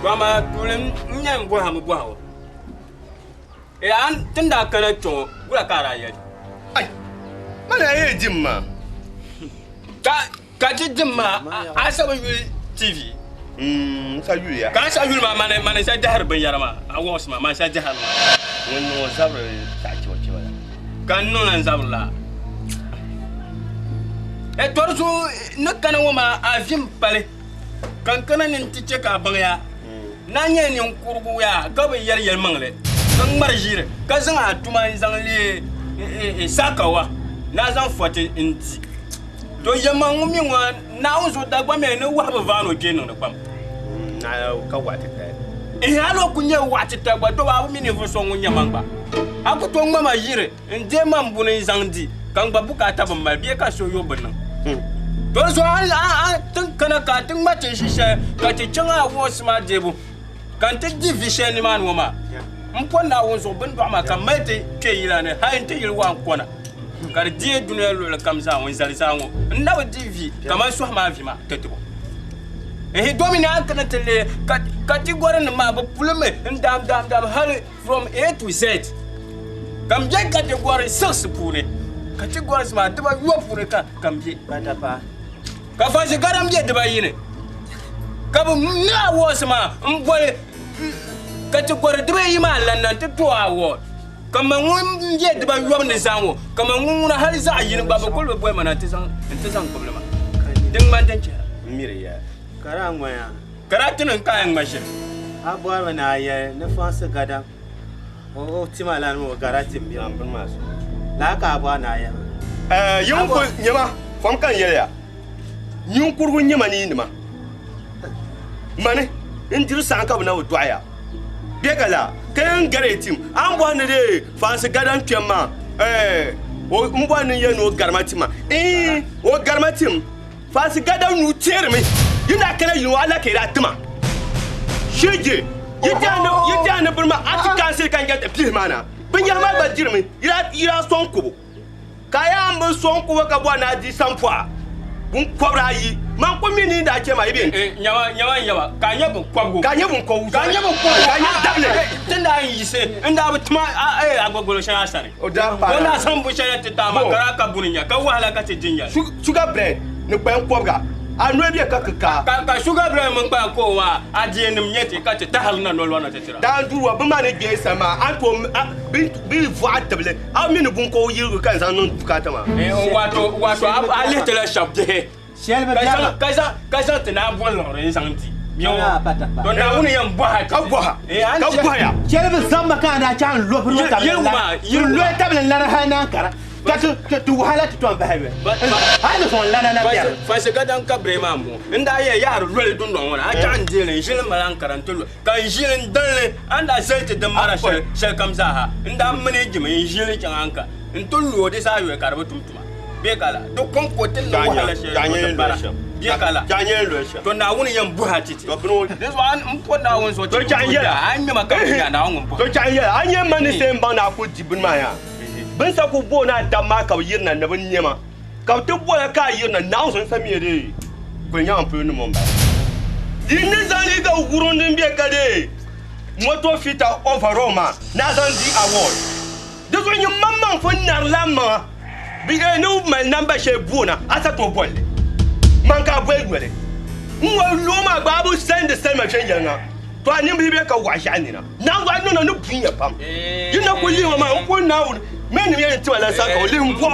Wama tulen nyam bo ham bo hawo. E an tinda kana to gura kara ya. Ai. Mana ye jimma. Ka jimma asaba TV. Sa yu ya. Ka sa yu ma mana sa jahar ban yarama. Awos ma sa jahar. Wonno sabre ta ci wala. Kan non an zabla. E torso nakana woma avim pale. Kan kana nin tiche ka bangya. Na nye ni nkurgu ya ka be yel mangle kan marjire ka zan atuma zan le sakawa na zan fote inti to yama ngumi wa na uzo dagba me ne wa ba vano genu na kwam na ka wati ta halo kunye wati tagba to ba mi ne fo so ngunya mangba aku to ngma ma yire nde man bunu zan di kan ba buka ta ban mal biye ka so yo bannan to so tun kana ka tun mace shisha ka ce cin awo ma debu kan ta ji vishe ni man woma mponna wonso ben do ma kan mate ke yilane ha inte yilwa kona kar die dunya lo kamsa won sali sango ndaw divi kama so ma vi ma tetbo domine akana tele category ma ba pulme ndam hal from A to Z kam je category 6 pure category ma daba yo pure ka kam je bata pa ka fa je garam je daba yine ka bu na wos ma mbole category daba yima lan te to awo kama ngun je daba yo ne zango kama ngun na hal za yin baba ko boy mana te san problema ding man den che mire ya kara ngwaya kara tunan kayan mashi abuwa wana ya na fansa gada o timala no gara timbiya ban masu la ka abuwa na ya yin ko nyama fam kan ya yin kurgu nyama ni ma mane indir san ka na udwaya begala kan gare tim an bo ne de fansa gadan twemma o mbo ne ye no garmatima o garmatim fansa gadan nu terme yina kala yi wala ke da tuma shege yidana burma atikan sai kan gata fi mana bin ya ma ba jirmi ira son kubo kaya an son kubo ka bwa na di sanfwa bun kwabra yi man ko mini da ke ma ibe nyama ka nya bun kwabgo ka nya dable tunda an yi se inda butuma agogolo shan asare o da pa wala san bu shan ta ma kara ka bunya ka wahala ka te jinya sugar bread ne kwan kwabga anu ebi ka sugar bread mun ba ko wa aje nim nyete ka te tahal na no lona te tira dan duwa bu ma ne ge sama an to bi vo atable a mi ne bun ko yiru kan san non tukata ma wato ale te la shop de shelbe biama kaisa te na bon lo ren santi biyo pata don na woni yam boha ka boha ya shelbe zamba kan da chan lo bru ta yiru lo table la hana kara tu wahala tu ton bahawe hali son lana na biya fa se gadan ka brema mo nda ye yar lole dun don wona a kan jele jele malan karantolo kan jele dalle anda zelte de mara shel kamza ha nda mene jime jele kan anka ntolo de sa yo karba tumtuma be kala do kon ko tel no wahala shel be kala janye lo sha to na woni yam buha titi to bro this one mponda won so to janye an mi maka ya na won to janye anye mani sem ba na ko jibin ma ya bin sa ku bo na damma ka yirna na bin nyema ka to bo ka yirna na son samiye de kun ya amfu ni mon ba dinne zali ga wurun din be ka de moto fita overall ma na san di award de so nyi mamman fo nar lamma bi ga no mal number she bona asa to bolle man ka bo egwele nwa lo ma gba bu send the same machine yana to ani bi be ka wa sha ni na wa no no bunya pam yina ko li ma ko na men mi yenti wala sa ko limpo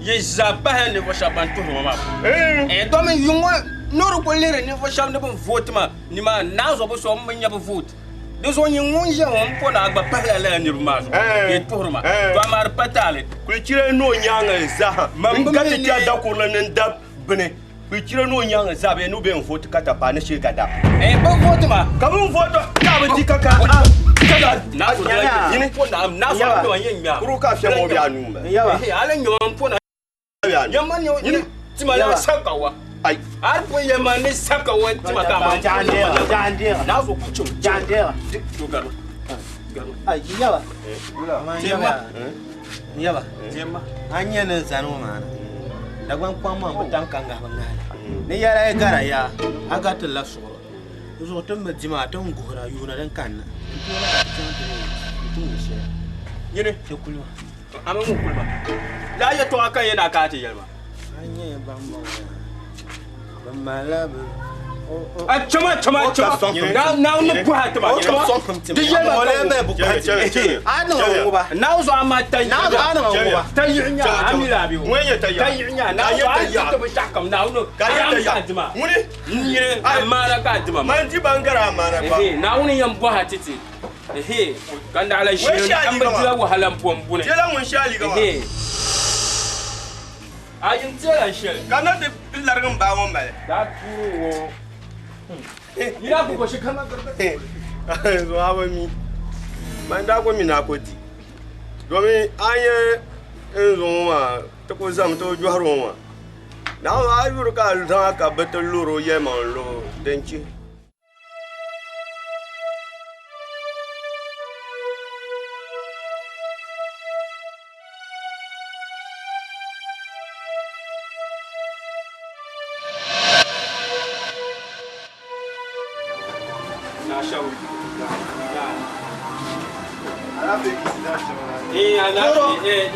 ye zaba ne fo shaban to ma do men yungo noro ko lere ne fo shab ne bon vote ma ni ma na zo bo so mo nya bo vote de zo nyungo je on po na agba pala la ni ma zo ye to ma to amar patale ku kire no nyanga za man ka ti da ko la nen da bene ku kire no nyanga za be no be vote kata pa ne shi gada bo vote ma ka mun vote ka ba ti kaka na so la ni po na so do yen nya kuru ka fe mo bi anu ma yawa ale nyom po na yamma ni timala sakawa ai arpo yamma ni sakawa timaka ma jande na so kucho jande to garo ai yawa yawa jemma anya ne zanu mana da gwan kwamma mutan kanga bangala ne yara ya gara ya aga tilla soro zo tan ma jima tan gora yuna dan kanna yene ke kulwa amma mu kulba da ya to akan yana ka ta yalma anye ban malabu a chama na nu ku ha ta ba di yalma wala me bu ka ana ba na zo amma ta na zo ana ba ta yinya amila bi Mwenye ta ya. ta yinya na zo ta ba takam na nu Ka ya ta ya. Muni nyire amara ka dima man ti bangara mana ba. na wuni yan bu ha titi kan da ala shi an ba jira wahalan pombune Jela mun shali ga wa. ayin tsaya shi Kana de largan ba won bale. da turo wo ina ku ko shi kan gargaɗi Zo hawa mi. Man da ko mi na ko di. Domin anye in zo ma ta ko zam to juharo ma. Na ayuru ka alta ka betul luro ye man lo denci. na shawo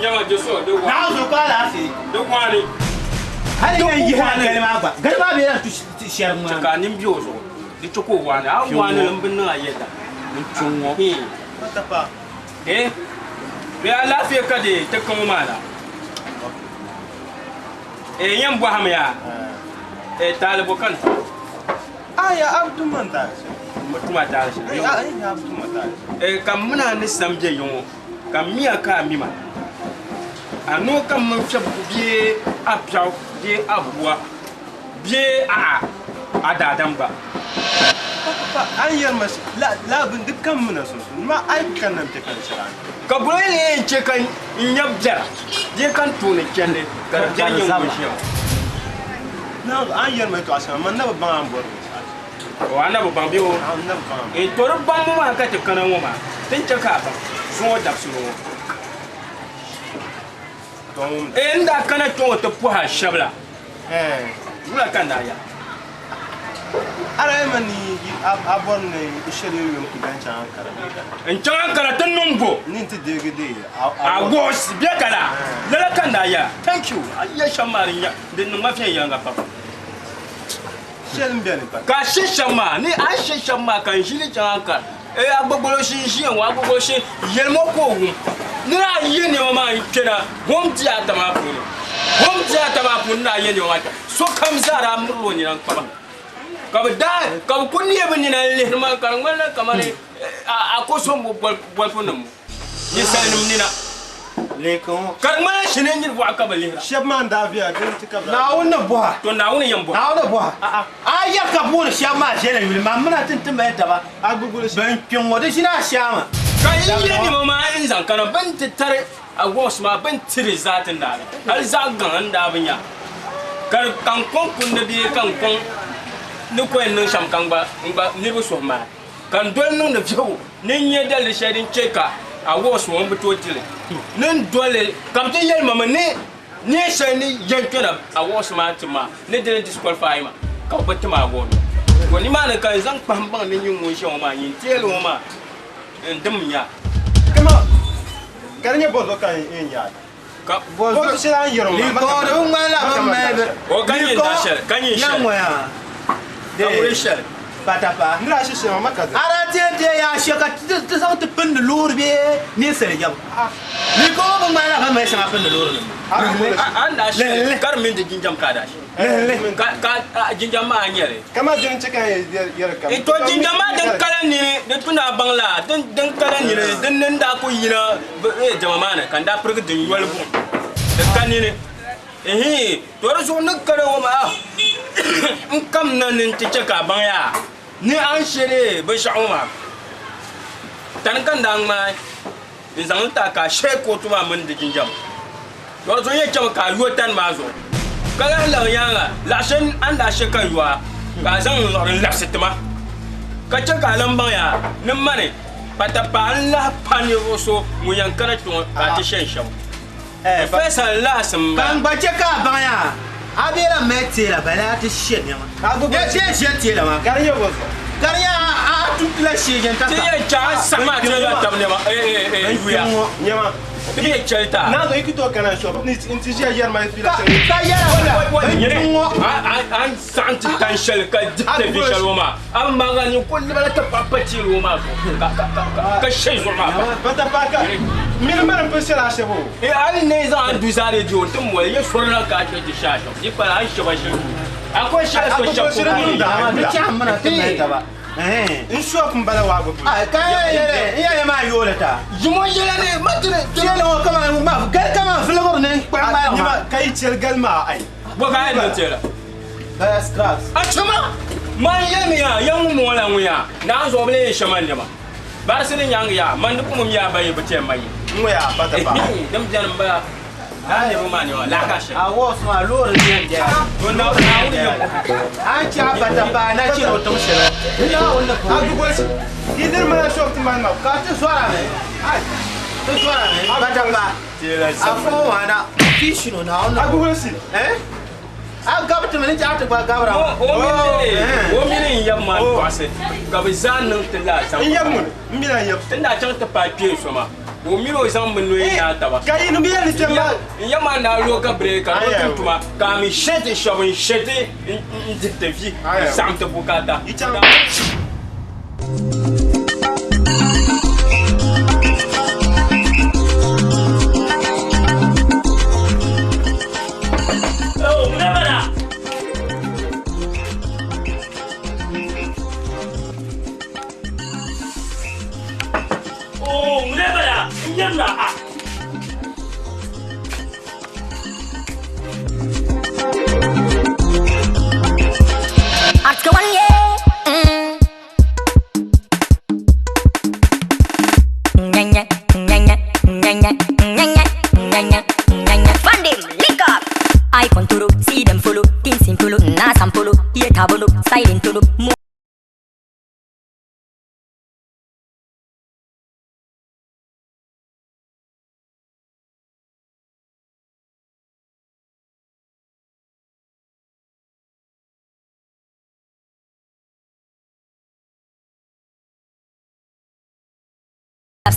nyama joso do wa na zo ka la fi do wani hali ne yi ha galma ba galma be na tu shar ma ka nim biyo so di choko wani a wani lambin na yeda mun chunwo Ta pa. be ala fi ka de ta kuma mala yan bu hamya talibu kan Aya abdu man ta. mutuma ta shi Ai abdu man ta. kam muna ni samje yongo kam miya ka mima ano kam mun fi bie apia bie abua bie adadan ba Papa an yar mas la bin dukkan mu na so ma ai kan nan te kan shira. ka bure ne ce kan nyabja je kan tone kende ka janyen mushiya Na an yar mai to asan man na babban an bor. o ana ba biyo An na babban. e toru ban mu ma ka te kana mu ma tin ce ka ba so da su Don nda kana to to puha shabla mula kan da ya ara mani abon ne ishele yo ku dan chan kara. in can karatun numbo Nin ti de gede agos bia kala lala kan da ya thank you ayya shamarin ya din mafiyan yanga papa shelin biya ni pa. ka shishama ni an shishama kan shi ni can ka agbogbolo shi wa agbogbo shi yelmo ko wu ni na yi ne ma kena hom ti atama pun na yi ne ma so kam zara murlo ni nan papa ka kun ne bin na le ma kan wala kamar a ko so mo bol funum ni sanim ni na le ko karma shi ne ni wa ka bale Sheb man da biya don ti ka. na wannan buha to na wuni yambo na wannan buha a ya ka bu sha ma je ne ma muna tintin mai da ba Agbugul shi. ban kin wada shi na sha ma kai yi ni ma in zan kana ban tare a wasu ma ban tire zatin da har za gan da ban ya kar kan kon kun da bi kan kon ni ko en sham kan ba ni bu so ma kan dol nun da fiwo nin ye dal shedin cheka a wasu won bu to tire nin dole kam tin yel mama ni sai ni yankana a wasu ma tuma ni didn't disqualify ma ka batta ma go wani ma ne kan zan pamban ni yin mun shi ma yin telo ma ndum ya Kama karnya bozo kan yin ya. ka Bozo shi an yaro ni ko da un ma la ban mai o ganyen da shel ganyen yan shel waya da wuri shel patapa Nira shi shi ma kaza. ara te ya shaka ta sa ta pin da lor be ni sare jam ni ko ban ma la ban mai sama pin da lor ne an da shel kar min da jinjam ka da shi ka jinjam ma anyere Kama jin cika yar kam. to jinjam ma dan kala ni da tuna bangla dan kala ni dan nan da ko yina jama mana kan da furga din yol bu da kan ni to raso nan kare wa ma in kam nan ti cika banya ni an shere ba sha'uma tan kan da ma zan ta ka she ko tuma mun da jinjam to so yake ka yotan ma zo kaga la yanga la shen an da she kan yuwa ka zan lorin lapsitma ka ce ka lamban ya nin mane pata pa Allah pani so mu yankara to ka ti shen shaw fesa la sam kan ba ce ka ban ya abira mai tela bala ta shen ya ma ya ce tela ma Karnya bozo. Garia a toute la chienne. Tu es déjà sama tu as table ma Nyama. Tu es chelta. Na zo ikito kana shop. Ni inti ya yar mai fila. Ta yara wala. An santi tan shel ka dikte fi shel woma. Am manga ni kulli bala ta papati woma ka shay zuma. Bata paka. Min man pe sela shebo. E ali ne za an duzare di on tum wala ye sorna ka ke di shasho. Di para an shaba shi. Akwai shi so shabu. Da ci amana tun ta ba. In shop mbala wa go. Ah kai ya ma yola ta. Jumo yele ne matire. Kelo kama ma gal kama flavor ne. Ni ma kai cel galma ai. Bo ka ai tela. Kaya scraps. Achuma. Man yemi ya yamu mo la nguya. Na zo bele shaman jama. Bar sini nyang ya man ko mum ya baye bete mai. Ngoya bata ba. Dam jan ba. Ai bo mani wa la ka shi. A wo so lor ne je. Wonna na wuri yo. An ci bata ba na ci ro tum shira. Ya wonna ko. A dugo shi. Idir mana shop ti man ma. Ka ti swara ne. Ai. Ti swara ne. Bata ba. Tela A fo wana. Fish no na wonna. A dugo shi. A gabata mene ja ta ba gabara. O mini yamma kwase. Gabizan nan tela sam. Yammun. Mina yam. Tunda can ta papier so ma. O miro zan mun no ya ta ba. Kai no biya ni temba. Yamma na ro ka break ka tuma ka mi shete shobin shete te vi. Sam te bukata.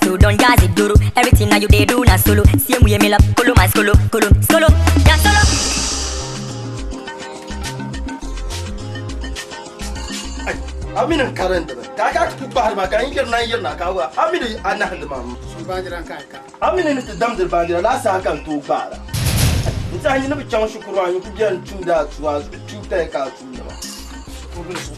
So don't jazz it, duru. Everything that you they do na solo. Same way me love, kolo mas kolo, solo, ya solo. Amina karanta da. Ka ku bahar ma kan yir na kawa. Amina anna hal ma. Sun bandiran kai ka. Amina ni dam dir bandira la sa kan to bara. Nta hanyi na bi chan shukuru anyu ku biyan tunda tuwa tuta ka tunda ba. Ko bin su.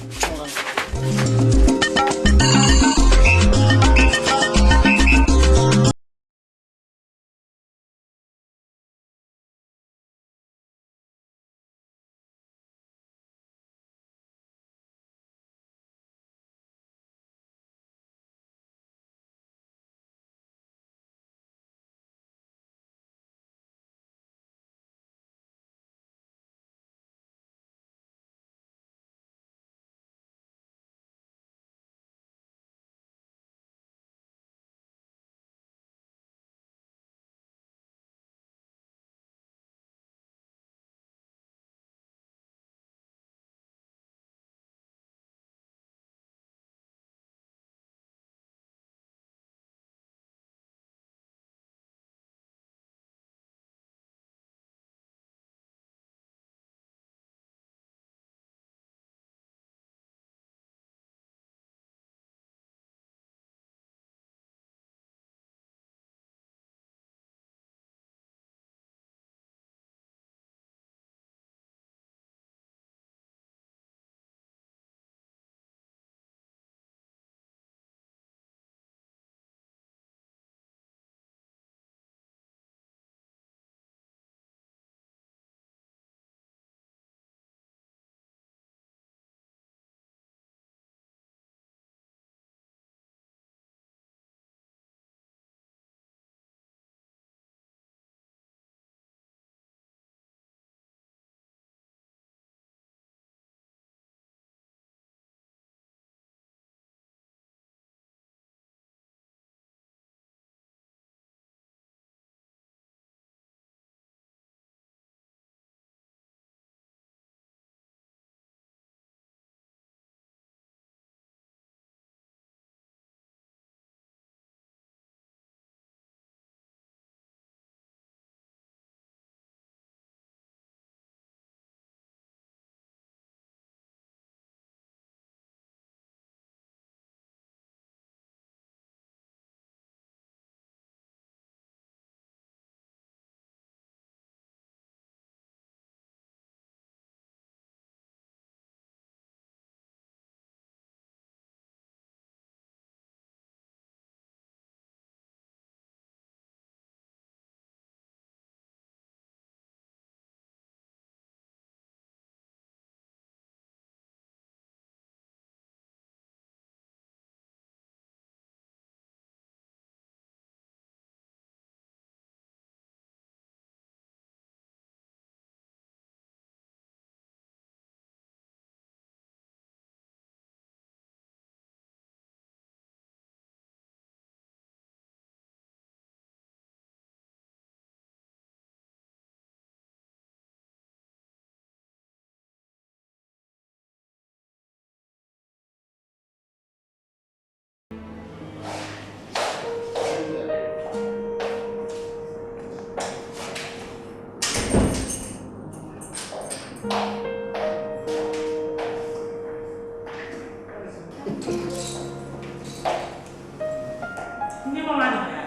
Ni mama ni ya.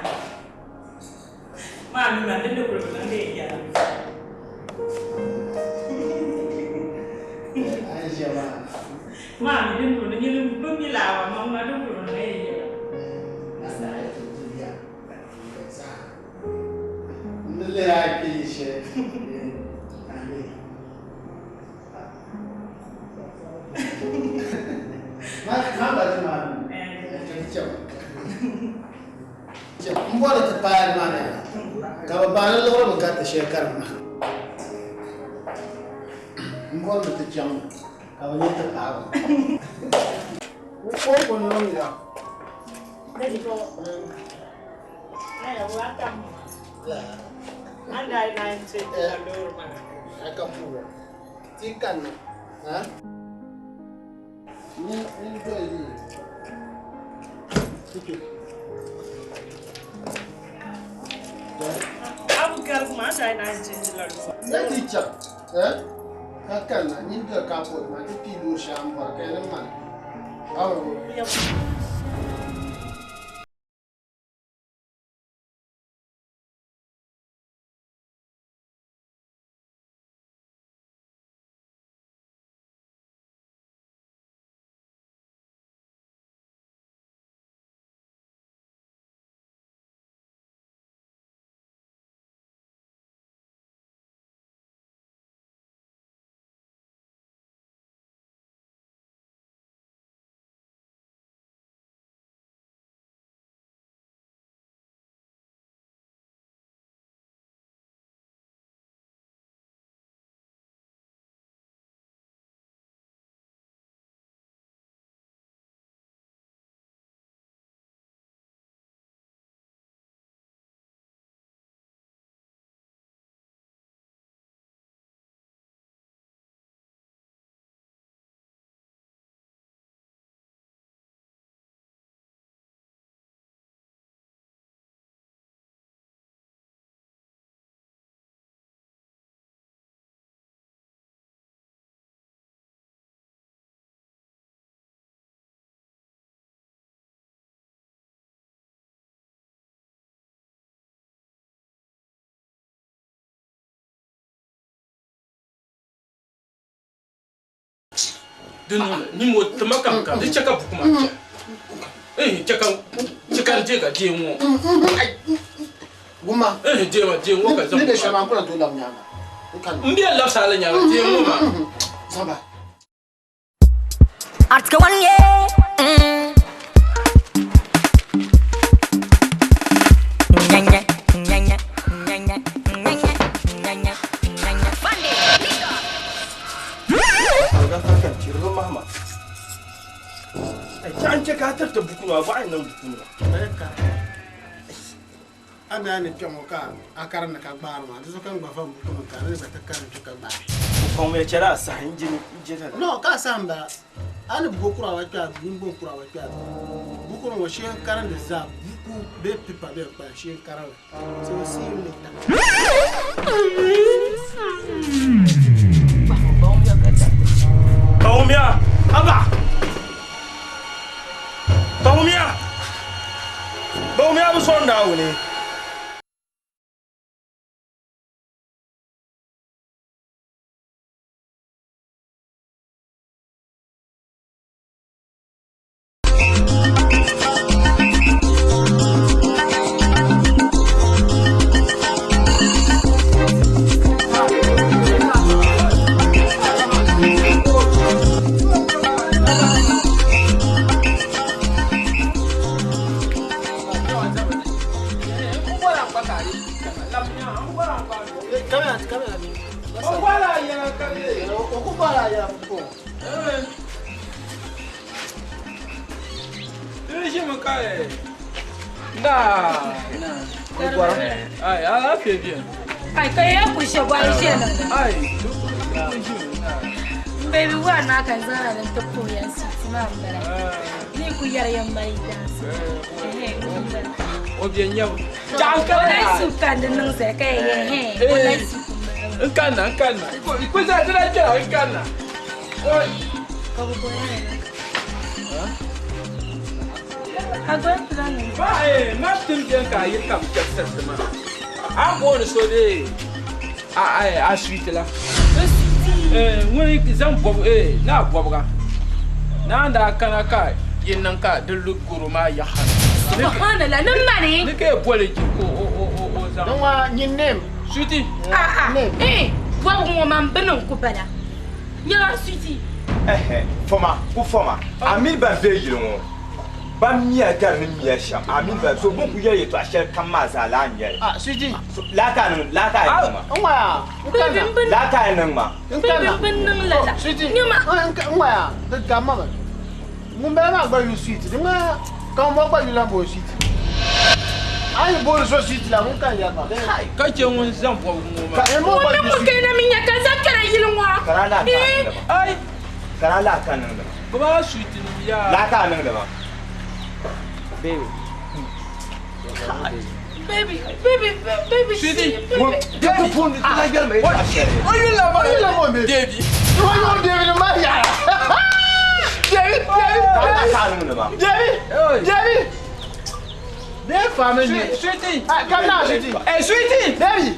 Mami na ndio kwa nani ya. Ai jamaa. Mami ndio ndio ni mbumi la mama ndio kwa nani ya. Sasa tulia. Sasa. Nilera kishe. Ani. Mama mami. Mbora ta payar mana ka babana loro mun ka ta shekar ma mbora ta jam ka wani ta pawo ko no mi da Dari ko. Ai wa kam. Andai nai se ta lor ma. aka fuwa tikan na ha ni do yi Abu kar kuma andai nai se la lor. na teacher kakan na ni ga ka po ma ti pilo shamba ka ne man awo Ni mo tama kam di chaka buku ma. Chaka je mo. guma Je mo ka ni da shama kuna to lam nyama kan Mbi Allah sala nya je mo ma. saba Artık one year. Nyanya, nyanya, nyanya, nyanya, nyanya, nyanya. Ga kan tiro mama. Ai can ce ka tarta buku na ba nan buku na. ka ana ne kemo ka akara na ka gbar ma so kan gba fa mu ko ka ne ba ta kan ka gba Ko me cera sa hinjini jeta. no ka samba ani bokura wa ka bimbo kura wa ka bukuru wa shi karan da za buku be pipa be kwa shi karan so see you later Baumia, aba. Baumia bu son dawo ne. Ai, ala fait bien. Ai, kai ya kushe gwaishe nan. Ai, Baby, wa na kan zana nan ta koyan su kuma ambara. Ni ku yar yan mai da su. o bien nyam. Wallahi su kan da nan sai kai wallahi su kuma. Nkana. Ko za ta da kira nkana. Oi. Ka bu koyan ne. Agora plano. Vai, mas tem que cair cap de semana. I'm going to show the I sweet la. When it is on Bob, now Bobga. Now that can I kai, Yenanka, the look Guruma Yahan. Subhanallah, no money. Look at quality. Don't want your name. Sweetie. What woman Benon Kupana? You're sweetie. Forma, who forma? I mean by Vegil. Bamia can be a sham. I mean by so book you to a shell come as a land yet. Ah, sweetie. Lata, Oh, wow. Lata, Numa. Sweetie. Where? The gamma. Mumbana, where you sweet. Come up by you, Lambo sweet. I bought so sweet, Lamuka. Catch your own sample. Karala Canada. Come on, sweet. Lata, Numa. Baby, Sweetie. Get the phone. I get me. Oh, you love me, Davy. You want David Maya? David! They're family. Sweetie. Come now, sweetie. Hey, sweetie. David!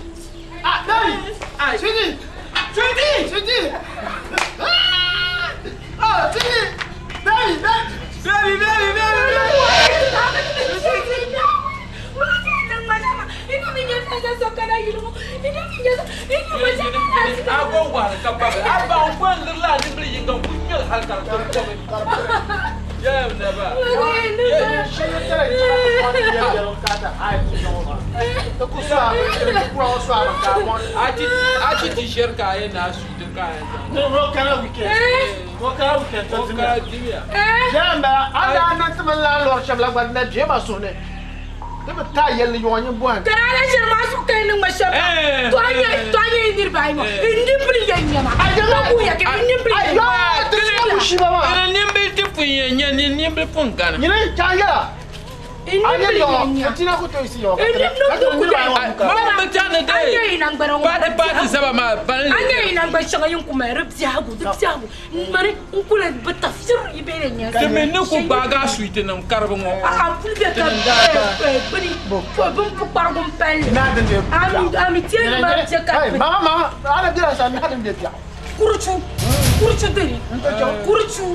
David! Sweetie! Sweetie! Oh, sweetie! David! Kurucu deri. Kurucu.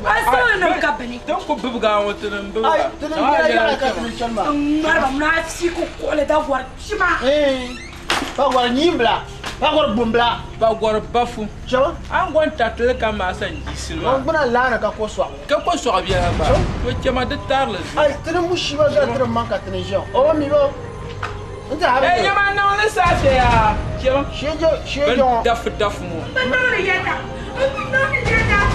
Asal nak kapeni. Don't go buga with them. Ay, tidak ada. Marah nafsi ku kuala dah war cima. Bagwar nyimbla. Bagwar bumbla. Bagwar bafu. Siapa? I'm going to tell you come as a Orang benar lana kakoswa. Kakoswa biar apa? Macam ada tarlas. Ay, tidak musibah dah tidak mangkat ni jauh. Oh, mibo. Eh, jangan nak oleh saya. Siapa? Siapa? Daf mu. Benar ya tak? Benar ya tak?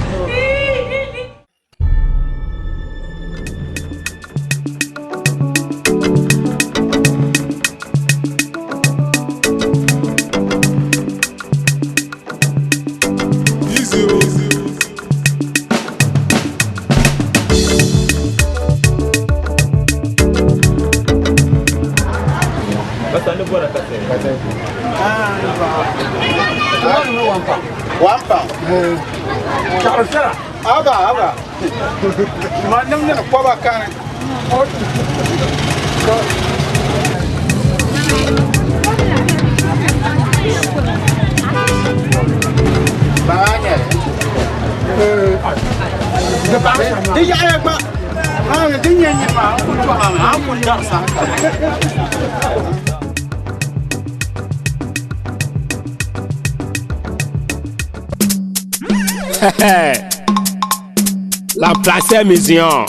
Wampa. Chakra. Aga. Madam na kwa bakana. Banyak. Dia ayah pak. Dia nyanyi pak. Aku darsa. La place mission.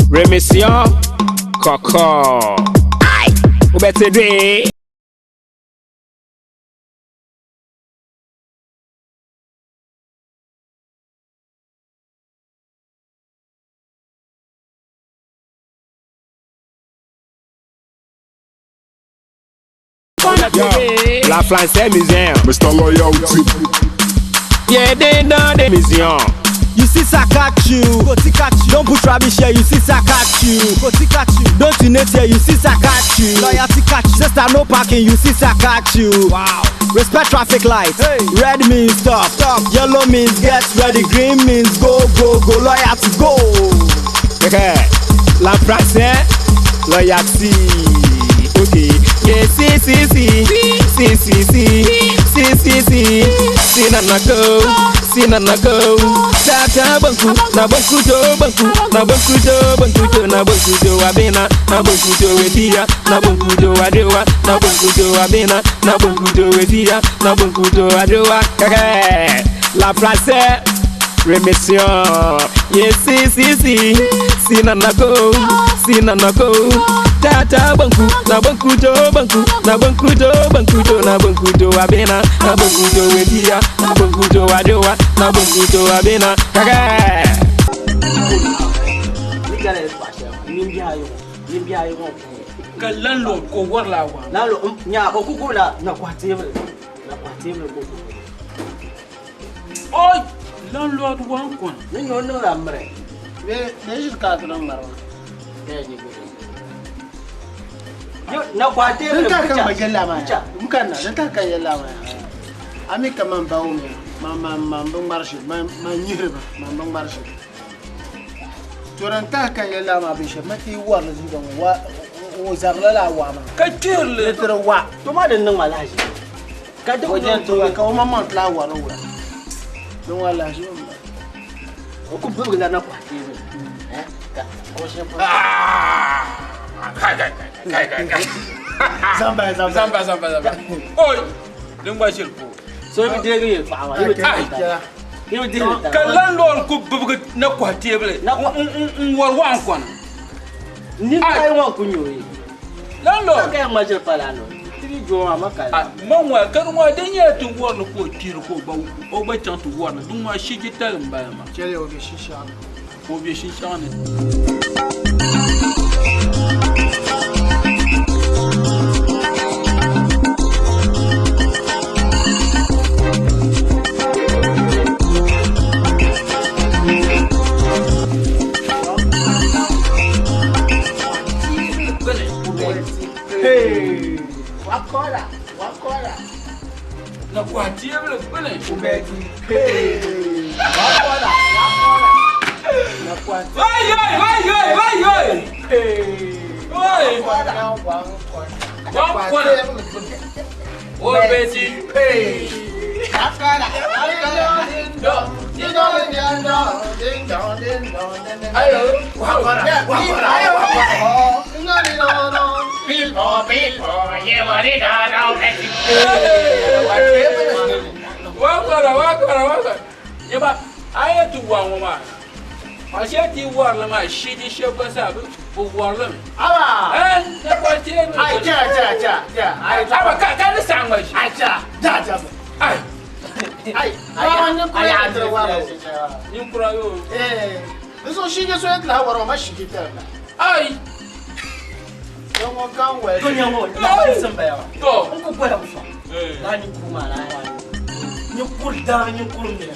Remission. Coco. Aïe. Vous bêtes aider. La France Museum. Mr. Loyalty. Yeah, they know the museum. You see Sakachu, don't put rubbish here, you see Sakachu. Don't donate here, you see Sakachu. Loyalty catch, sister no parking, you see Sakachu. Wow. Respect traffic lights. Hey. Red means stop. Yellow means get ready. Green means go. Loyalty go. Okay. La praxe, loyalty. Okay. Yeah, see na go. Tata banku do abena na banku do wedia na banku do adewa na banku do abena na banku do wedia na banku do adewa. La praxe remission. Yes, see na go. Tata banku na banku do abena na banku do wedia na banku do adewa na banku do abena. Kalando ko warla wa. Lalo nya ko kukula na kwa table ko. Oi, landlord wan kon. Ni no ramre. Ne shi ka tunan maro. Yo na kwa table ka kan magella ma. Mukan na dan ka kan yalla ma. Ami kaman bawo me. Bang marshi, ma nyirba, bang marshi. Turan ka kan yalla ma bishe mati war la zinga wa zagla la wa ma. Ka kirle Tira wa. To ma dan nan malaji. Ka da Wajen to ka wa mamman la wa ro wa. Don wala shi ba. Ku bugu da na kwa table. Ka ko shi fa. Kai. Zamba. Oi, lingwa shirpo. So bi dege ye fa wa. Ibu dege. Kalando ko bubu na kwa table. Na war wan kon. Ni kai wa kunyoyi. Lando. Ka ma jil palano. Tiri jo ma ka. Man wa kan wa dan ya tun war ko tiro ko ba o ba tan tu war dun wa shi gitar ba ma. Kele o bi shisha. O bi shisha ne. Wakora. Na kwa table bane. Ubeti. Wakora. Na kwa. Vai. Oi. Wakora. Obeti. Wakora. Ayo. Wakora. Wakora. Yaba, ayatu wa mama. Ashati war la ma shidi sheba sabu war la. Aba. Na kwa table. Ai ja. Ai Aba ka ni sangwa shi. ai ja. Ai. Ai adra wa. Ni kura yo. Eso shi ne so yadda hawara ma shi gitar. Ai. Don wa kan wa. Kunya mo na san bayawa. To. Ku bala musa. Na ni kuma na ya. Ni kurda ni kurne.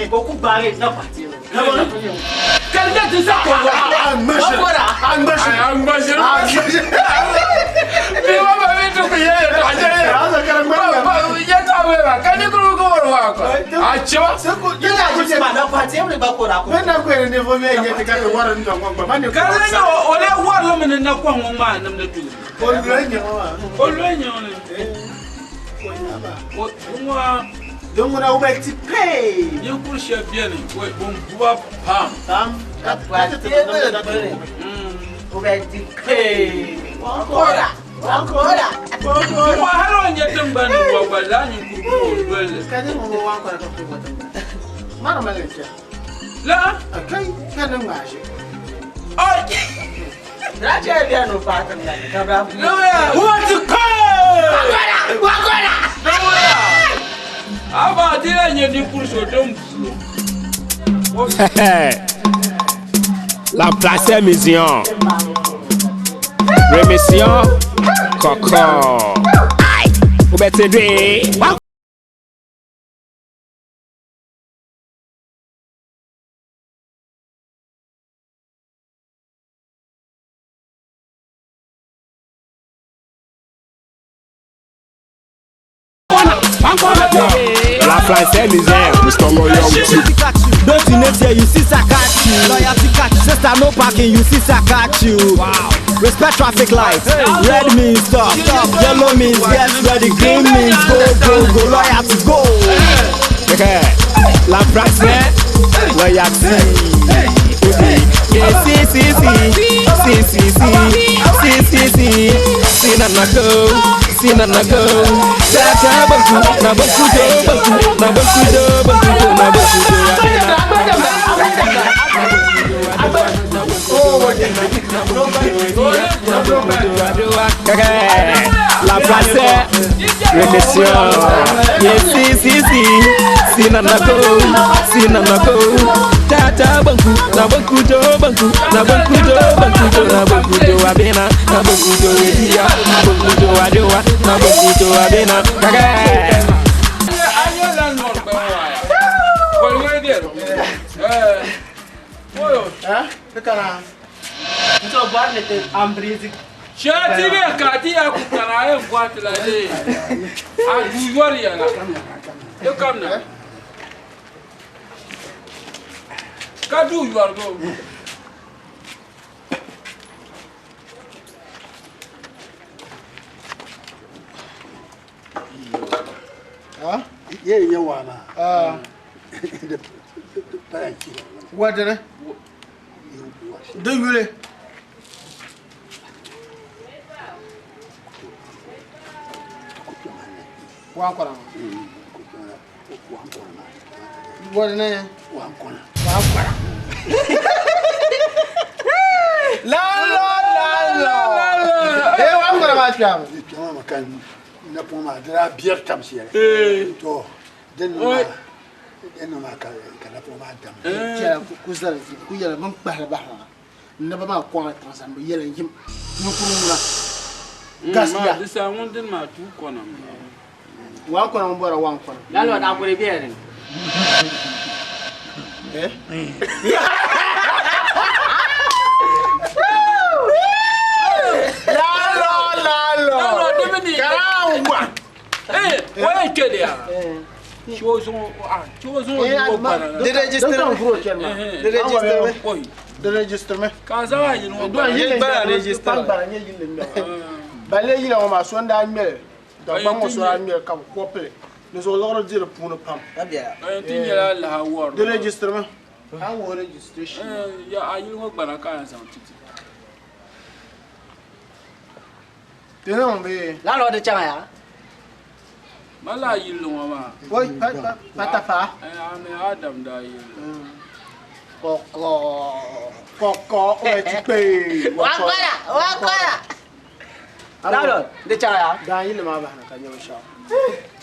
Ko ku bare na pati. Kalga tu sa ko wa. An mashi. Ni wa ba mi to ye to ajere. Ba ya ta we ba kan ni kuru ko wa ko. Acho. Yana ji ma na pati ba ko ra ko. Wannan ko ne fo me yake ka waran don ba man ne. Kalga yo ole war lo men na kwa mo ma nam na tu. Olwenyo ne. Wa Don na ubeti pay. Ni kurshi bien we bon buwa pam. Ka pati ne bare. Ubeti pay. Wakora. Wa haro nyetum ban wa wala ni kuru wele. Kadin mo wakora ka ko wata. Mara malacha. La Akai kanin gashi. ai Na ce biya no fatan da ka ba. what to call Wakora. Aba dira nye ni kurso dom. La place mission. Remission. Coco. Ou bete La français misère. Mr. Loyalty. Don't you know here, you see Sakachu. Loyalty catch. Sister no parking, you see Sakachu. Wow. Respect traffic lights. Red means stop. Yellow means get ready. Green means go, go, go. Loyalty go. La français. Loyalty. Yeah, see, na go. Tata banku, na banku do. La français, remission. Yeah, si, na go. Tata banku, na banku do. Abena, na banku do edia, na banku do adewa, na banku do abena. Shati kati ya kukana ya kwati la de. Agujori ya la. Yo come na. Kadu you are go. Huh? Yeah, wana. What did it? Do you really? What name? La. Hey, I'm gonna match you. Na poma dra bier tam si to den ma ka na poma tam ya ku zara ku yala man bahla bahla na ba ma ko ta san ba yela yim no ku mura gas ya disa mun den ma tu kona wa kona mo bora wa kona lalo da ko le bier Why kede ya? Chozo de register me. Kaza wa yin wo ba register ba nye yin le. Ba le yin o ma so nda nmel. Da ba mo so nmel ka ko ple. Nous on leur dit le pour ne pas. Bien. Tinyela la hawar. De register me. I want registration. Ya ayin wo gbara ka san titi. Tena be. La lo de changa ya. Mala yilo mama. Oi, patafa. Ame Adam da yilo. Koko o etipe. Wakora. La lo de changa ya. Da yilo ma ba na kanyo sha.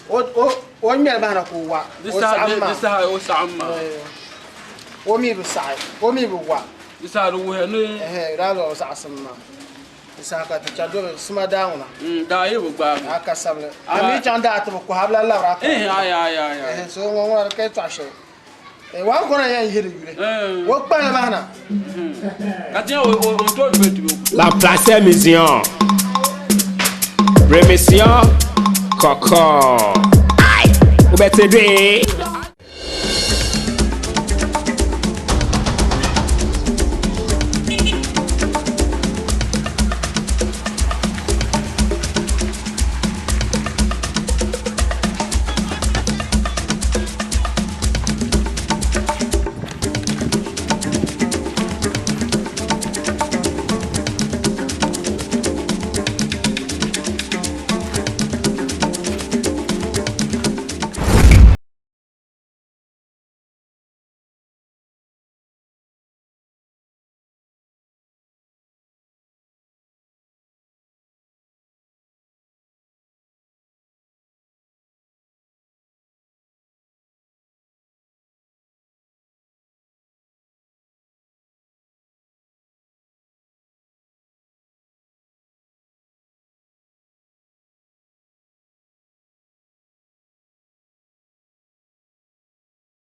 O nyel ba na ko wa. Disa o sama. O mi bu sai. O mi bu wa. Disa ru he ne. Da lo sa asma. Saka ta chado suma dauna da yi bugba aka sable ami chanda to ko habla la ra ya so mo wa ka tashe wa ko na yan yiri yure wo pa na bana ka ti o to betu La place mission. Remission Coco. Aïe. Ou bete dwe.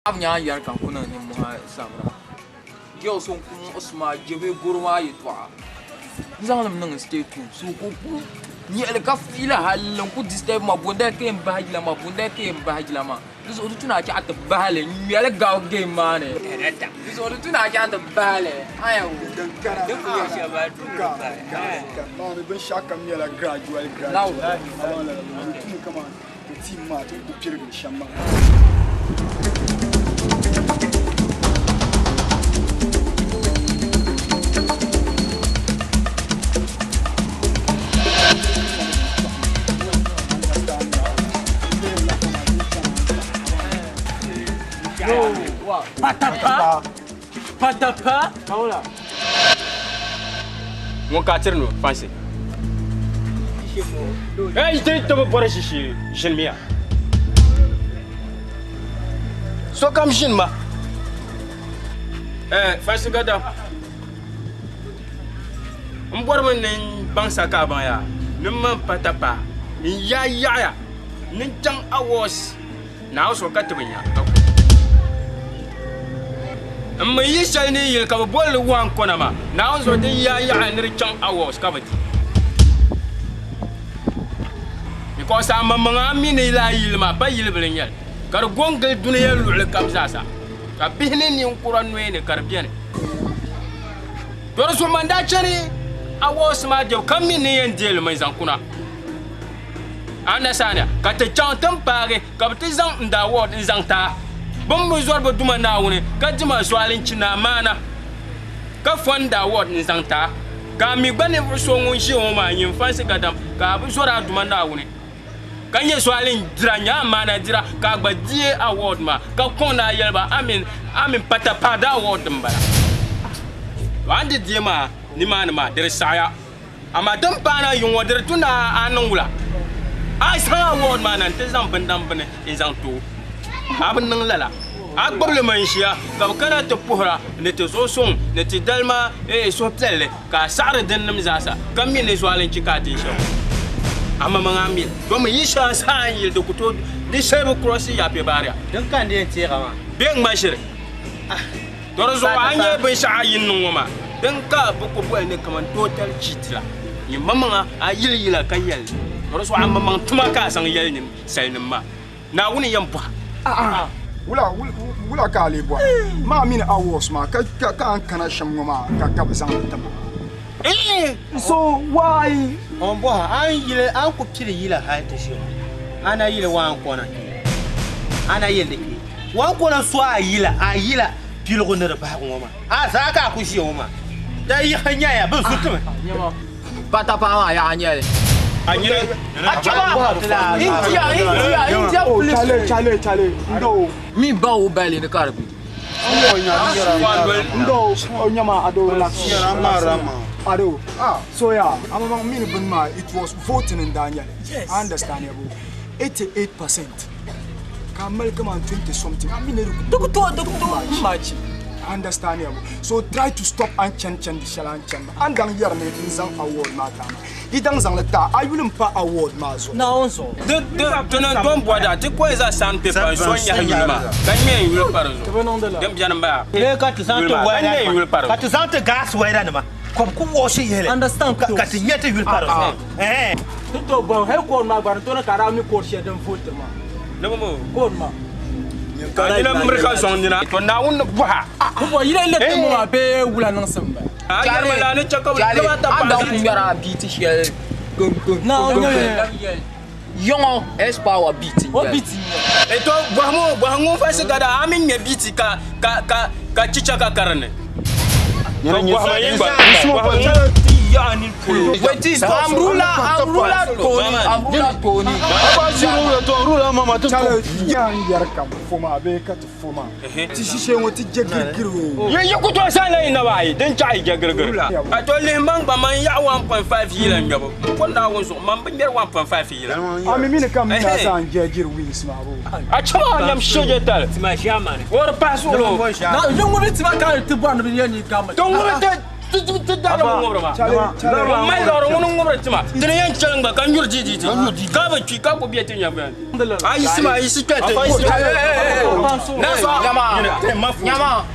Avnya yar kan kuna ni muha samra yo son kun usma jebe gurma yitwa zalim nan state su ku ni ele ka fila halin ku disturb ma bonda ke mbahila ma bonda ke mbahila ma dus o tuna ki at bahale ni ele ga game ma ne dus o tuna ki at bahale aya wo dan kara dan ku ya shaba ka ma me ban shaka mi la gradual now tun kama team ma to pirgin shamma Patapa. Voilà. Mon quartier nous, pensez. Eh, il te pour chichi, jeune mia. So comme jeune ma. Fancy gada. On boit mon bansa kaban ya. Ne m'en patapa. Ya. Ni jang awas. Na so katubanya. amma yi shani yil ka bol wan kona ma na on so din ya anir chan awas ka bati because amma manga mini la yil ma ba yil blinyal kar gongal duniya lul kam sasa ka bihni ni kuran ne kar biene dor so manda chani awas ma je kam mini yen del mai zan kuna ana sana ka te chan tam pare ka bti zan nda word zan ta bombo zorbo duma nawune ka jima swalin china mana ka fonda word nzanta ka mi gbane so ngun shi o ma yin fansi gadam ka bu zora duma nawune ka nye swalin dranya mana dira ka gba die award ma ka kona yelba amin pata pada award mbala wande die ma ni ma der saya ama dam pana yung wader tuna anungula ai sa award ma nan te zam bandam bane izanto abin nan lala a gbable man shiya ka kana ta puhra ne te so son ne te dalma so plelle ka sare den nam zasa kam mi ne so alen kika tin sho amma man amil to mu yisha sa yil de kuto di shebe cross ya pe baria dan kan de ti gama ben mashire doro zo anye ben sha yin nun ma dan ka bu ko ne kaman total chitla ni mamanga a yila kan yel doro so amma man tuma ka san yel ni sai ma na wuni yamba wula ka ale bwa ma min awas ma ka an kana shamgo ma ka bazan tama so why on bwa an yile an ku kire yila ha ta shi ana yile wa an kona ana yile ke wa kona so a yila pilgo ne ba ko ma a sa ka ku shi ma da yi hanya ya ban su tuma pata pa ya anya anyire India chale ndo mi ba o bali ne karbi ndo onyama ado relax rama ado so yeah among me bin ma it was voting in Daniel I understand 88% kamal come on 20 something I mean much understandable so try to stop and chen the shalan chen and dan yer ne zan award mata idan zan lata ayulun pa award ma zo na onso de don boda te ko za santé pa sonya hanyuma kanye yul parazo dem janamba le ka te santé wayra ka te santé gas wayra ma kom ku wo shi yele understand ka te nyete yul parazo to bon he ko ma bar to na kara mi ko she dem vote ma no mo ko ma ka ina mrika sonina to na won buha ko yile le te mo be wula nan samba jale la ne chaka ba ta ba ku ngara biti shel na yongo es power biti e to bwamu fa se gada amin ne biti ka chicha ka karne ko bwamu yimba yani wait amrula toni rula mama to yan yar kam foma be ka to foma ti shishe woti jegirgiro ye ku to sala ina bai den chai jegirgiro a to le man ba man ya 1.5 yila ngabo ko na won so man bin 1.5 yila ami mine kam na san jegir wins ma bo a chama yam shoje tal ti ma shama ne wor pasu lo na jongo ti ma ka ti bwan bi yani gama jongo tu da lo ngoro ma mai lo ngoro ngoro ti ma tin yan changa kan yurji ka ba ki ka ko biete nya ban ai sima ai sikete na so nyama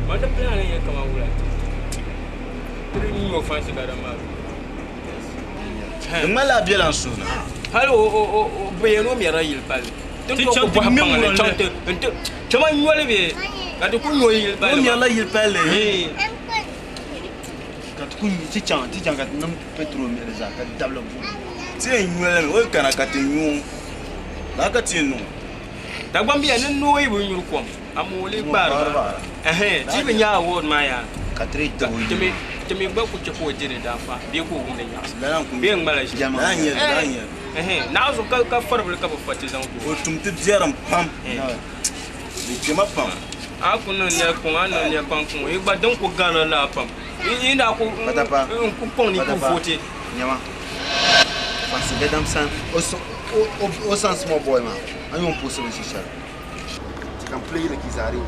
Mana plan yang kau mo fansi ga da ma mala biela suna hal o beyeno mi ra yil pal tin ko bo hamang chante ente chama nyole be ka de ku nyoy yil pal mi ala yil pal eh ka ku ti chan ka nam petro mi za ka dabla bu ti nyole o kana ka ti nyu na ka ti nu da gwambi ya nan noyi bu nyur kom amole gbar ti be nya award ma ya ka tre to temi gba ku chefo jere da fa be ko wona ya dalan ku be ngala shi jama anya na zo ka farbul ka ba fati zan ko o tum ti jeram pam ni jama pam a ku no ne ko an no ne kan ku e gba don ko gana la pam ina ko ku pon ni ku vote nyama fansi bedam san o san small boy man ayo un posso nesse chá tu can play na kizari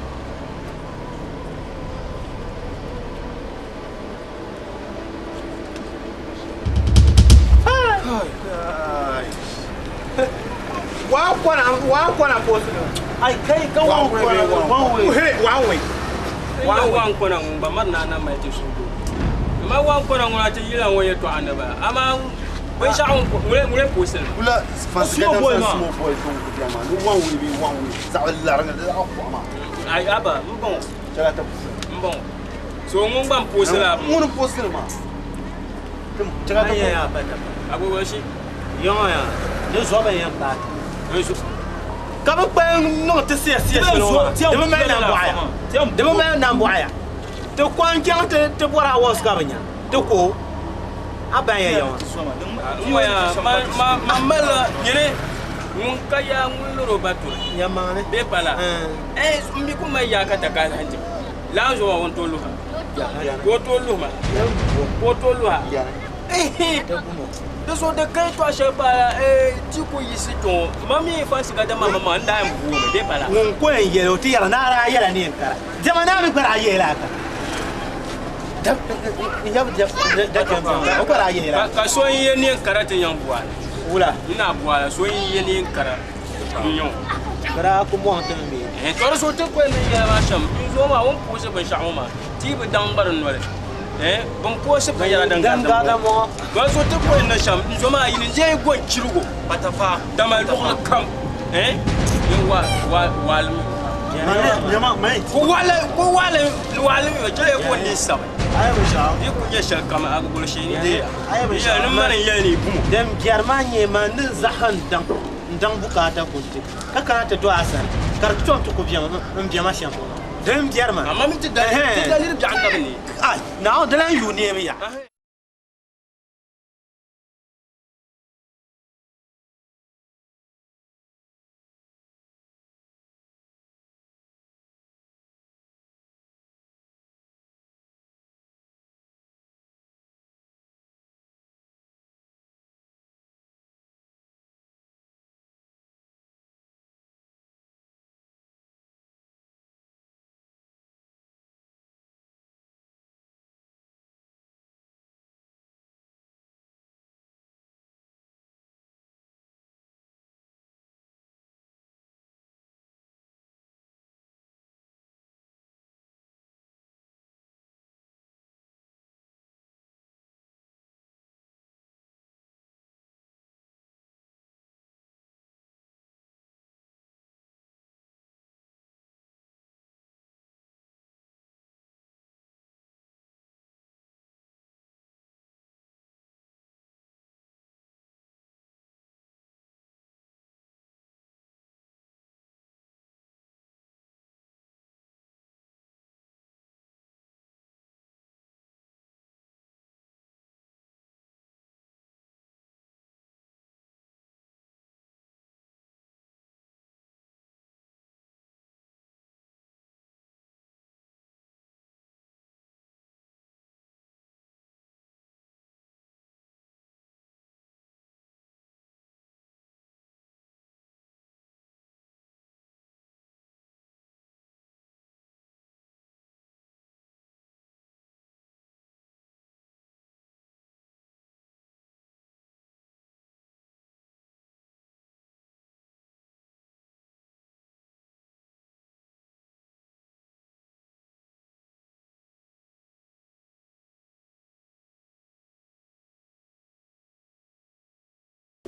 wa kwana posso ai kai ka wa kwana ba mar na mai te sugo ma wa kwana ngona te yila woye to anaba ama we sha on mure posso ula fansi bedam san small boy ko diama no one way za la ranga da akwa ma ai aba mbon chala ta mbon so mun ban posso la mun posso ma chala ta ya ba ta abu ba shi yo ya de zo ba yan ba ka ba pa no te se no de ba na boya de ba na boya te kwan kyang te bora was ka banya te ko abaya yo ma mala yere mun kaya mun loro batu ya mane be pala mbi ko mai ya kata ka hanje la zo won to lu ko to lu ma ko to lu ha de so de kai to ashe ba ti ko yisi to mami fansi ga da mama nda mbu be pala mun ko en yelo ti yala na ra yala ni kara jama na mi para yela ka ka so yin yen karate yan buwa wula ina buwa so yin yen kara nyon kara ko mo tan mi to so te ko ni ya ba sham zo ma won pose ban sha ma ti bi dan barin wale ban pose ban ya dan ga mo to so te ko na sham zo ma yin je go kirugo batafa da mal do kam yin wa jama mai ko wale yo je ko ni sa ay mo sha yi ku ya shal kama aga gulshi ni de ya nan maran ya ni bumu dem germanye man zahan dan bukata ko ti ka karata to asar karton to ko biyan ma shan dem german amma min ti dalil bi an gabni ay na dalan yu ne ya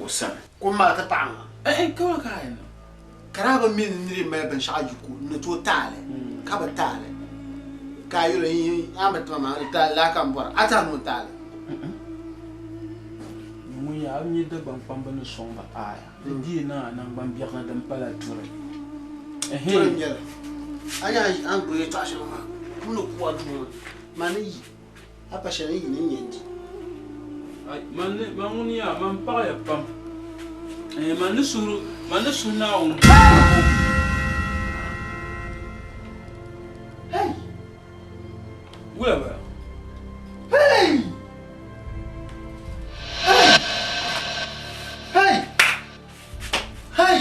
Osan. Kuma ta panga. Kama kain. Karaba min niri mai ban shaji ku na to tale. Ka ba tale. Ka yo le yin amat mama ta la kan bor ata mun tale. Mun ya mi da ban pamba no somba aya. Ndi na nan ban biya na dan pala ture. Anya an gure ta shi ma. Mun ku wa dum. Mani apa shani ni nyendi. Ai man ya man pa ya pam. Man suru na on. Hey. Where? Hey. Hey. Hey.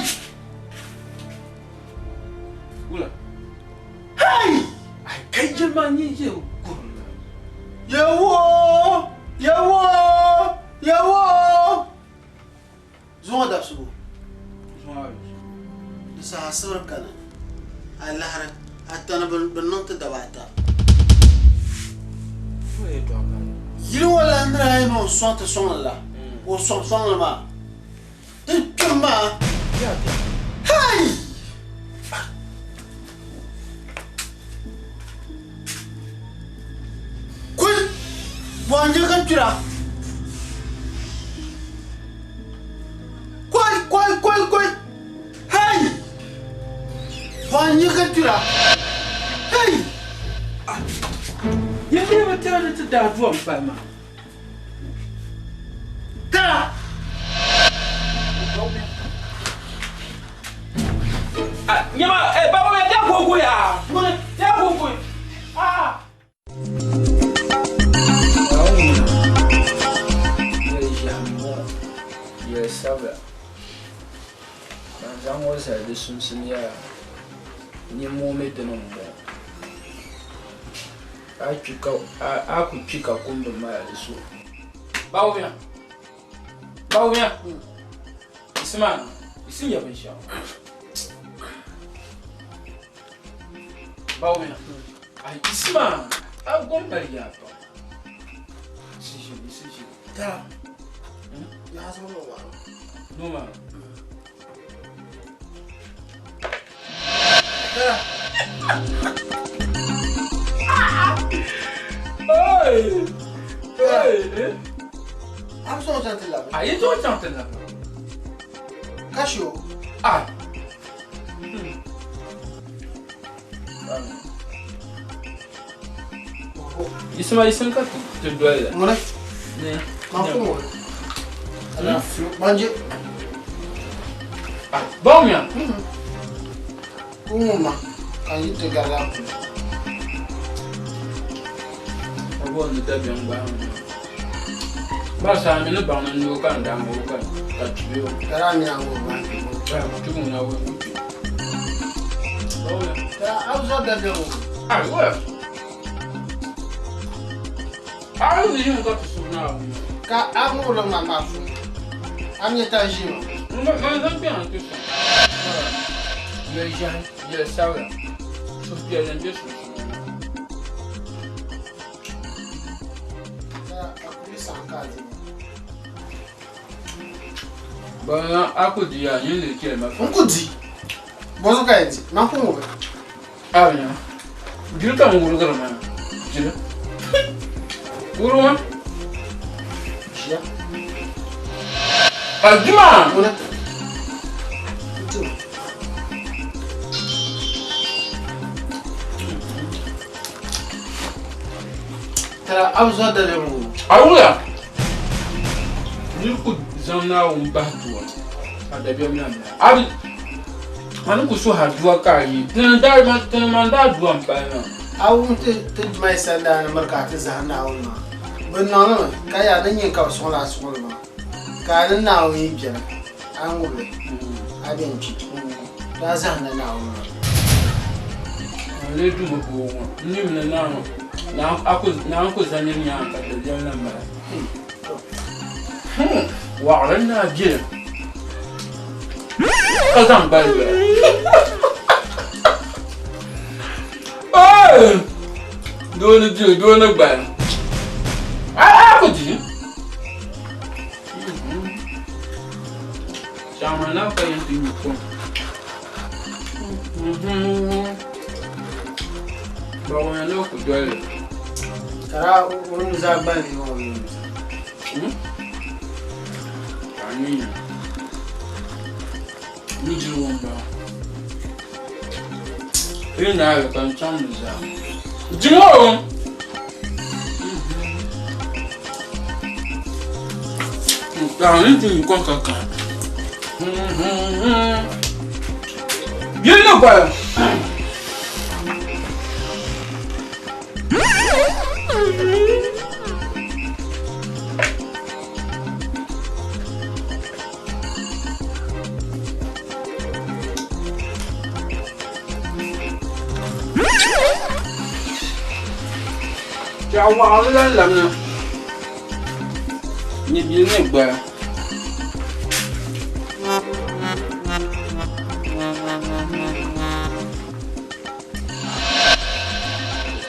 Where? Hey. Ai kai man yi je Yawo! Zonga da su. Zonga. Sa hasar kana. Allah har hatta na bannon ta da wata. Yiri wala ndra ay no sonta sonla. O sonla ma. Ikuma. Hey! Kul! Wanje kan tira. Qual. Hey! Wanje kan tira. Hey! You never tell it to that drum by man. Ta! Nyama, baba me dia gogo ya. Dia gogo. Ah. Yes, sabe. Mas vamos a desunsinia. Ni momento não bom. Aku chika kumbe maya lisu. Bawuya. Isman, isinya bensha. Bawuya. Ai Isman, agomba yapa. Siji. Ta. Ya zo no wa. No ma. Hey! I'm so gentle là. Ah, il est gentil là. Cachou. Ah. Ismail kan tu dua ya. Mana? Ni. Mampu. Ada flu manje. Ah, bom ya. Uma. Kan itu galak. Abo ni da biang ba. Ba sa mi no ba no kan da mo kan. Ka tiyo. Kara mi ango ba. Ba tu mo na wo. Oh ya. Ta auzo da do. Ah, wa. Ah, ni mo ka tu na. Ka amu lo mama fu. Ami ta jima. Mas não tem antes. Já sabe. Sofia já disse. Bana aku dia ni le ke ma. Unku di. Bozo ka edi. Ma fu mo. Ah ya. Dia ka mo gulu ma. Dia. Gulu ma. Dia. Ajima. Ona. Tara auzo da do. Aula. Ni ku zamna un bahtuwa. Adabi mi na. Abi. Manu ku so haduwa ka yi. Tan man da duwa mpa na. Awu te mai sanda na marka ta zahna awun ma. Bin na na ka ya dan yin ka so la so ma. Ka nan na awun yi biyar. An gube. Abin ci. Ta zahna na awun ma. Le du mo ko won. Ni mi na na. Na aku zanya ni an ka da jam nan ba. Wa ran na je. Ka zan ba ba. Eh! Do na gba. Ah, ko di. ka yin tin ko ba wona no ku dole kara wani zabani wani ani ni jiru wamba ina ga kan chamu za jiru Darling, tu me comptes quand Viens là, quoi. Chào mừng lên làm nè. Nhịp dưới này bè.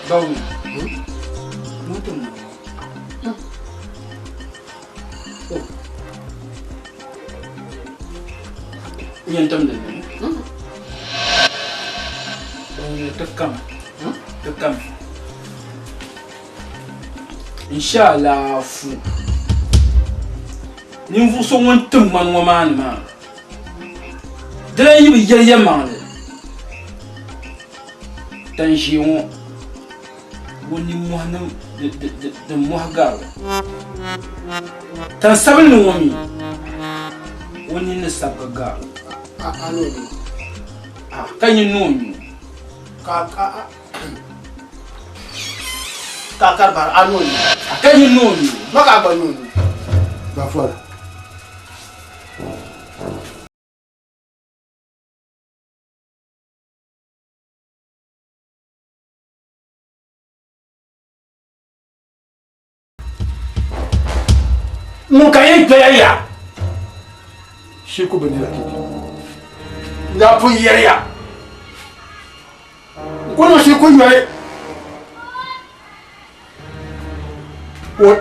Đâu? Muốn từng nào? Yên tâm đến đấy. Tất cầm. Inshallah fu. Nin fu so won tum man wo man ma. Dele yi bi yel yel man. Tan shi won. Woni mo na de mo ga. Tan sabin no mi. Woni ne sabga. Alo. Kan yi no mi. Kakar bar anu ni. Kan yi no mi. Maka ba nu. Ba fora. Mun kayen ya. Shi ku bani da kike. Da fun yariya. Kono shi ku yare. O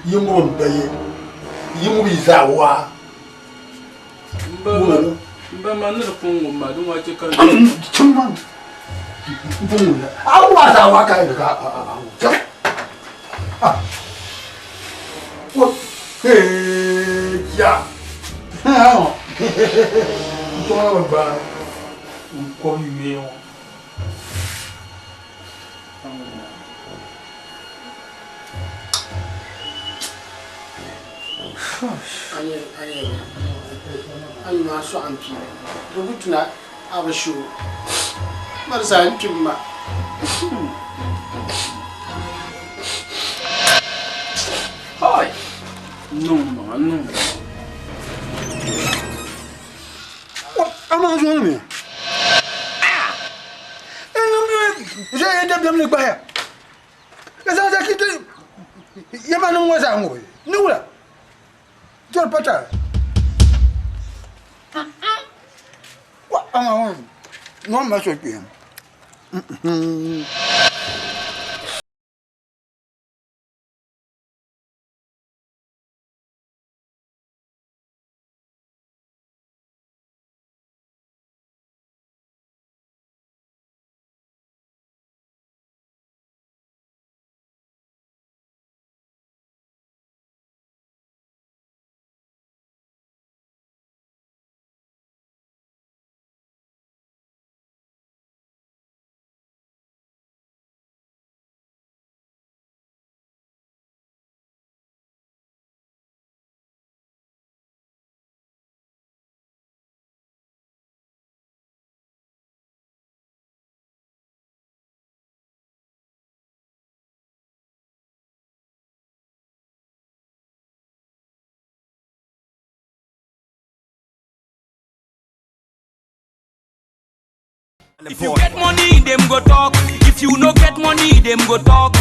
yimu mbaye. Yimu bizawa. Mba man da fungo ma dun wace kan. Chumman. Bungu. Awa zawa kai da What? Hey, yeah. How? Don't about. Call you me. Ani ma so ampi. Rubutuna abashu. Marsa antumma. Hi. No, man, no. What? I'm not doing me. J'ai été bien le bail. Les gens qui te. Il y a pas de moi ça, moi. Nous là. Tu as pas ça. Quoi? Ah, non, mais c'est bien. If you get money, them go talk. If you no get money, them go talk.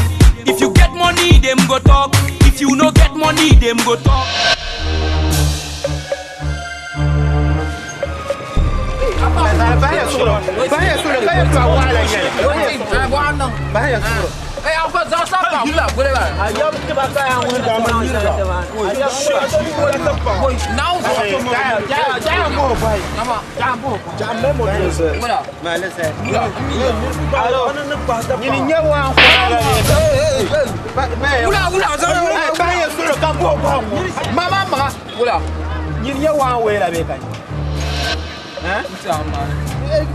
If you get money, them go talk. If you no get money, them go talk. Bahaya sura. apa zasa pa mula boleh kan? Ayam kita bakar yang mana Now jangan boh pai. Nama jangan boh. Jangan boh tu. Mula. Mana saya? Mula. Alo. Ini nyawa. Mula. Bayar suruh kampung bang. Mama. Mula. Ini nyawa we lah bekan. Ha? Sama.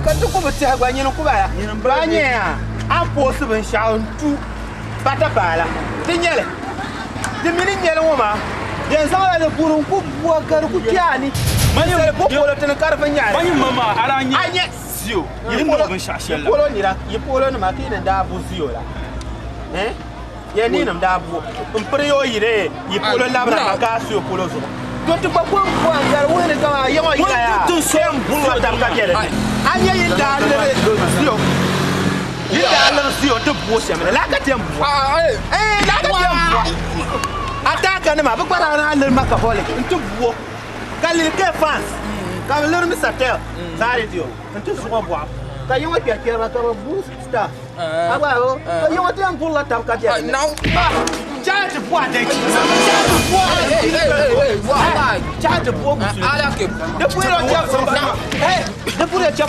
Kan tu kau baca gua nyen ku ba. Banyak. Apa seben shaun tu. Bata bala. Tinyele. Dimini nyele ngoma. Yang salah le burung ku buat kar ku tiani. Mani le popo le tena kar fanyale. Mani mama aranya. Anye. Zio. Yiri mo ben shashela. Polo ni la. Ye polo ni makina da bu zio la. Ye ni nam da bu. Mpre yo yire. Ye polo labra ka sio polo zo. Don't you go and win it? You want to same blue that can get it. And you down you down see the bush. Like a temple. Hey, like a temple. Attack on him, but I learn Macaholic into walk. Can you get fast? Can you learn Mr. Tell? Sorry, you. And to swap up. Can you want to get a boost stuff? Well, you want to pull that up. Now, charge the boy. Charge the boy. The boy on your hey, the boy on your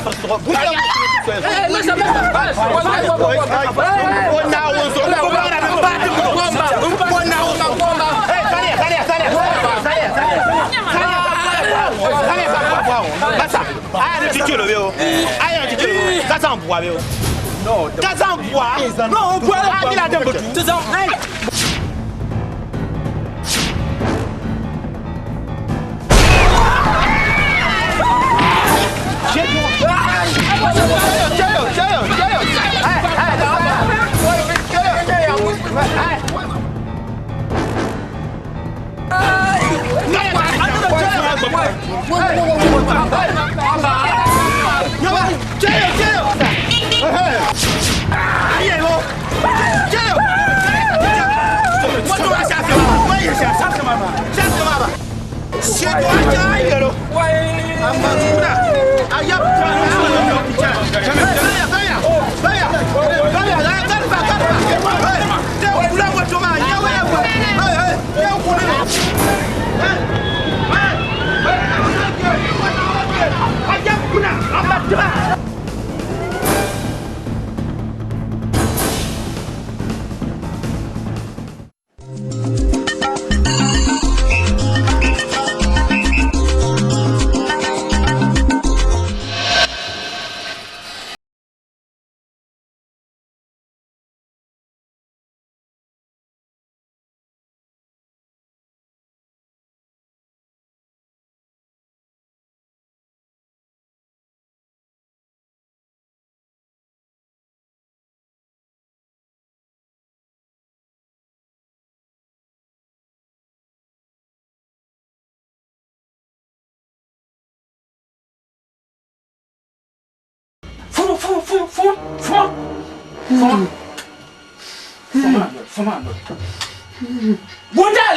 What are you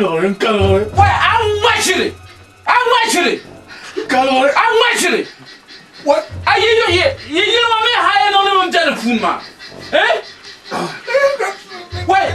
going to do? Why, I'm watching it. What are you here? You know me higher on the telephone, man. Eh? Wait,